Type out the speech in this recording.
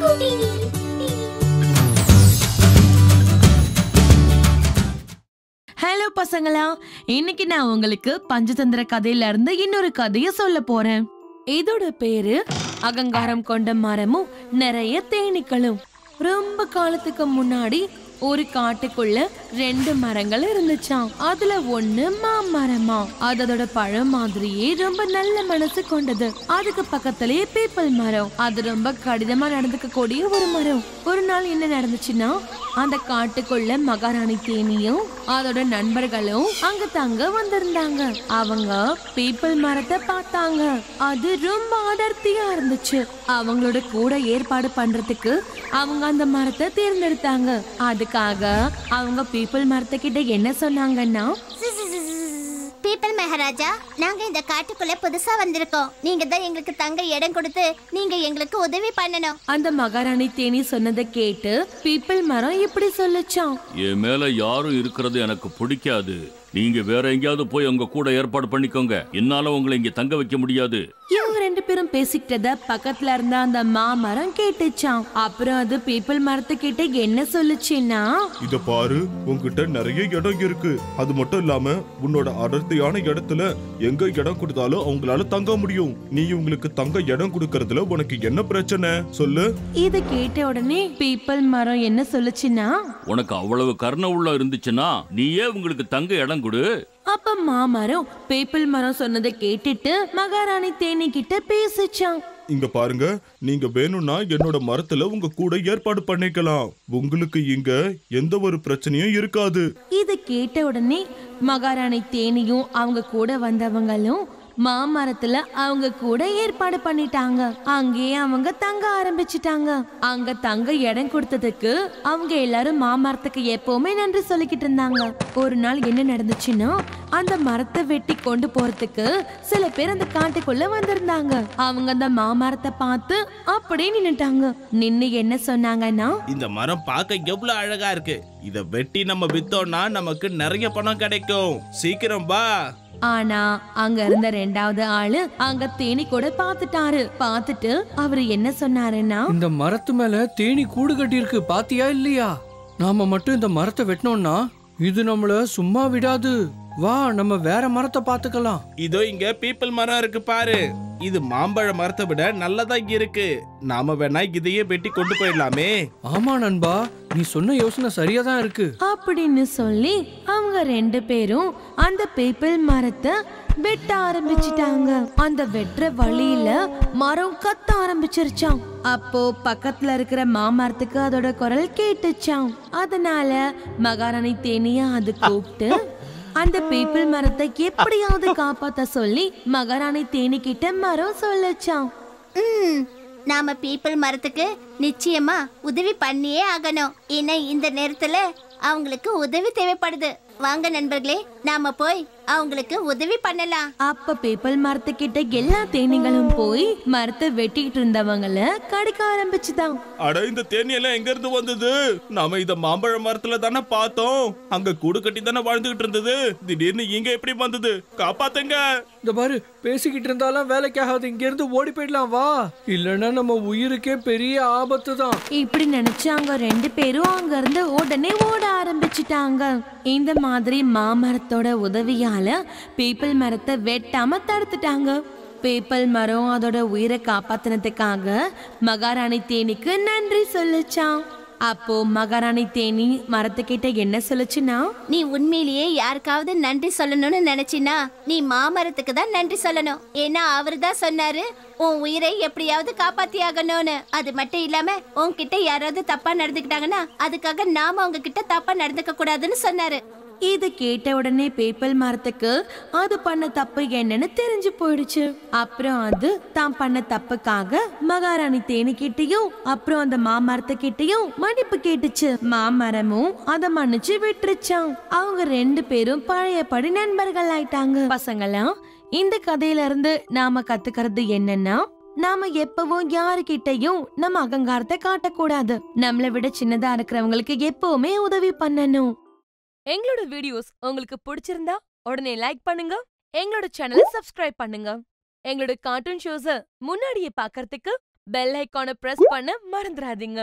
Hello பசங்களா, இன்னைக்கு நான் உங்களுக்கு பஞ்சதந்திர கதையில இருந்து இன்னொரு கதைய சொல்ல போறேன். இதோட பேரு அகங்காரம் கொண்ட மரமும் நிறைய தேனீக்களும். ரொம்ப காலத்துக்கு முன்னாடி ஒரு காட்டுக்குள்ள 2 மரங்கள் இருந்துச்சாம். அதுல ஒண்ணு மாமரமா. அதோட பழம் மாதிரியே ரொம்ப நல்ல மனசு கொண்டது. அதுக்கு பக்கத்திலேயே பீப்பிள் மரம். அது ரொம்ப கடினமா நடந்துக்க கூடிய ஒரு மரம். ஒரு நாள் என்ன நடந்துச்சுன்னா, அந்த காட்டுக்குள்ள மகாராணி தேனியும் அதோட நண்பர்களும் அங்க தங்க வந்திருந்தாங்க. அவங்க பீப்பிள் மரத்தை பார்த்தாங்க. அது ரொம்ப அடர்த்தியா இருந்துச்சு. அவங்களோட கூட ஏற்பாடு பண்றதுக்கு அவங்க அந்த மரத்தை தேர்ந்தெடுத்தாங்க. அதுக்காக அவங்க பீப்பிள் மரத்துக்கிட்ட என்ன சொன்னாங்கன்னா, பீப்பிள் மகாராஜா, நாங்க இந்த காட்டுக்குள்ள புதுசா வந்திருக்கோம். நீங்க தான் எங்களுக்கு தங்க இடம் கொடுத்து நீங்க எங்களுக்கு உதவி பண்ணணும். அந்த மகாராணி தேனி சொன்னதை கேட்டு பீப்பிள் மரம் இப்படி சொல்லுச்சாம், என் மேல யாரும் இருக்கிறது எனக்கு பிடிக்காது. நீங்க வேற எங்கேயாவது போய் உங்க கூட ஏற்பாடு பண்ணிக்கோங்க. என்னால உங்களை இங்க தங்க வைக்க முடியாது. இவங்க 2 பேரும் பேசிக்கிட்டத பக்கத்துல இருந்த அந்த மாமரம் கேட்டுச்சாம். அப்புறம் அது பீப்பிள் மரத்துக்கிட்ட என்ன சொல்லுச்சுன்னா, இத பாரு, உன்கிட்ட நிறைய இடம் இருக்கு. அது மட்டும் இல்லாம உன்னோட அடர்த்தியான இடத்துல எங்க இடம் கொடுத்தாலும் அவங்களால தங்க முடியும். நீ உங்களுக்கு தங்க இடம் கொடுக்கறதுல உனக்கு என்ன பிரச்சனை சொல்லு. இத கேட்ட உடனே பீப்பிள் மரம் என்ன சொல்லுச்சுன்னா, உனக்கு அவ்வளவு கருணை உள்ள இருந்துச்சுன்னா நீயே உங்களுக்கு தங்க இடம் கொடு. அப்ப மாமரம் பீப்பிள் மரம் சொன்னதை கேட்டுட்டு மகாராணி தேனி கிட்ட பேசிச்சான். இங்க பாருங்க, நீங்க வேணும்னா என்னோட மரத்துல உங்க கூட ஏற்பாடு பண்ணிக்கலாம். உங்களுக்கு இங்க எந்த ஒரு பிரச்சனையும் இருக்காது. இத கேட்ட உடனே மகாராணி தேனியும் அவங்க கூட வந்தவங்களும் மாமரத்துல அவங்க கூட ஏற்பாடு பண்ணிட்டாங்க. அங்கேயே அவங்க தங்க ஆரம்பிச்சிட்டாங்க. அங்க தங்க இடம் கொடுத்ததுக்கு அவங்க எல்லாரும் மாமரத்துக்கு எப்பவுமே நன்றி சொல்லிக்கிட்டு இருந்தாங்க. ஒரு நாள் என்ன நடந்துச்சுன்னா, அந்த மரத்தை வெட்டி கொண்டு போறதுக்கு சில பேர் அந்த காட்டுக்குள்ள வந்திருந்தாங்க. அவங்க அந்த மாமரத்தை பார்த்து அப்படியே நின்னுட்டாங்க. நின்னு என்ன சொன்னாங்கன்னா, இந்த மரம் பார்க்க எவ்வளவு அழகா இருக்கு. இத வெட்டி நம்ம வித்தோம்னா நமக்கு நிறைய பணம் கிடைக்கும். சீக்கிரம் வா. ஆனா அங்க இருந்த 2வது ஆளு அங்க தேனி கூட பார்த்துட்டு அவரு என்ன சொன்னாருன்னா, இந்த மரத்து மேல தேனி கூடு கட்டி இருக்கு, பாத்தியா இல்லையா? நாம மட்டும் இந்த மரத்தை வெட்டினோம்னா இது நம்மள சும்மா விடாது. வா, நம்ம வேற மரத்தை பாத்துக்கலாம். இதோ இங்க பீப்பிள் மரம் இருக்கு பாரு. இது மாம்பழ மரத்தை விட நல்லதா இருக்கு. நாம வேணா இதையே வெட்டி கொண்டு போயிடலாமே. ஆமா நண்பா, நீ சொன்ன யோசனை சரியா தான் இருக்கு அப்படின்னு சொல்லி அவங்க 2 பேரும் அந்த பீப்பிள் மரத்தை வெட்ட ஆரம்பிச்சிட்டாங்க. அந்த வெட்டுற வழியில மரம் கத்த ஆரம்பிச்சிருச்சாம். அப்போ பக்கத்துல இருக்கிற மாமரத்துக்கு அதோட குரல் கேட்டுச்சாம். அதனால மகாராணி தேனிய அது கூப்பிட்டு அந்த பீப்பிள் மரத்தை எப்படியாவது காப்பாத்த சொல்லி மகாராணி தேனி கிட்ட மரம் சொல்லுச்சாம். நாம பீப்பிள் மரத்துக்கு நிச்சயமா உதவி பண்ணியே ஆகணும். ஏன்னா இந்த நேரத்துல அவங்களுக்கு உதவி தேவைப்படுது. வாங்க நண்பர்களே, நாம போய் அவங்களுக்கு உதவி பண்ணலாம். அப்ப பீப்பிள் மரத்துக்கிட்ட எல்லா தேனீகளும் போய் மரத்தை வெட்டிட்டு இருந்தவங்கள கடிக்க ஆரம்பிச்சுதான். அட, இந்த தேனி எல்லாம் எங்க இருந்து வந்தது? நாம இத மாம்பழ மரத்துல தானே பார்த்தோம். அங்க கூடு கட்டி தானே வாழ்ந்துகிட்டு இருந்தது. திடீர்னு இங்க எப்படி வந்தது? காப்பாத்துங்க. இந்த பாரு, பேசிக்கிட்டு இருந்தாலும் வேலைக்காகாது. இங்க இருந்து ஓடி போயிடலாம், வா. இல்லன்னா நம்ம உயிருக்கே பெரிய ஆபத்து தான். இப்படி நினைச்சு அவங்க 2 பேரும் அங்க இருந்து உடனே ஓட ஆரம்பிச்சுட்டாங்க. இந்த மாதிரி மாமரத்தோட உதவியால பீப்பிள் மரத்தை வெட்டாம தடுத்துட்டாங்க. பீப்பிள் மரம் அதோட உயிரை காப்பாத்தினதுக்காக மகாராணி தேனிக்கு நன்றி சொல்லுச்சான். அப்போ மகாராணி தேனி மரத்துக்கிட்ட என்ன சொல்லுச்சுன்னா, நீ உண்மையிலேயே யாருக்காவது நன்றி சொல்லணும்னு நினைச்சினா நீ மாமரத்துக்கு தான் நன்றி சொல்லணும். ஏன்னா அவரு தான் சொன்னாரு உன் உயிரை எப்படியாவது காப்பாத்தியாகணும்னு. அது மட்டும் இல்லாம உன்கிட்ட யாராவது தப்பா நடந்துக்கிட்டாங்கன்னா அதுக்காக நாம அவங்க கிட்ட தப்பா நடந்துக்க கூடாதுன்னு சொன்னாரு. இது கேட்ட உடனே பீப்பிள் மரத்துக்கு அது பண்ண தப்பு என்னன்னு தெரிஞ்சு போயிடுச்சு. அப்புறம் அது தான் பண்ண தப்புக்காக மகாராணி தேனி கிட்டையும் அப்புறம் அந்த மாமரத்துக்கிட்டையும் மன்னிப்பு கேட்டுச்சு. மாமரமும் அத மன்னிச்சு விட்டுருச்சான். அவங்க 2 பேரும் பழையபடி நண்பர்கள் ஆயிட்டாங்க. பசங்களா, இந்த கதையில இருந்து நாம கத்துக்கிறது என்னன்னா, நாம எப்பவும் யாருக்கிட்டையும் நம்ம அகங்காரத்தை காட்டக்கூடாது. நம்மளை விட சின்னதா இருக்கிறவங்களுக்கு எப்பவுமே உதவி பண்ணணும். எங்களோட வீடியோஸ் உங்களுக்கு பிடிச்சிருந்தா உடனே லைக் பண்ணுங்க. எங்களோட சேனலை சப்ஸ்கிரைப் பண்ணுங்க. எங்களோட கார்ட்டூன் ஷோஸ முன்னாடியே பார்க்கிறதுக்கு பெல் ஐகானை பிரஸ் பண்ண மறந்துடாதீங்க.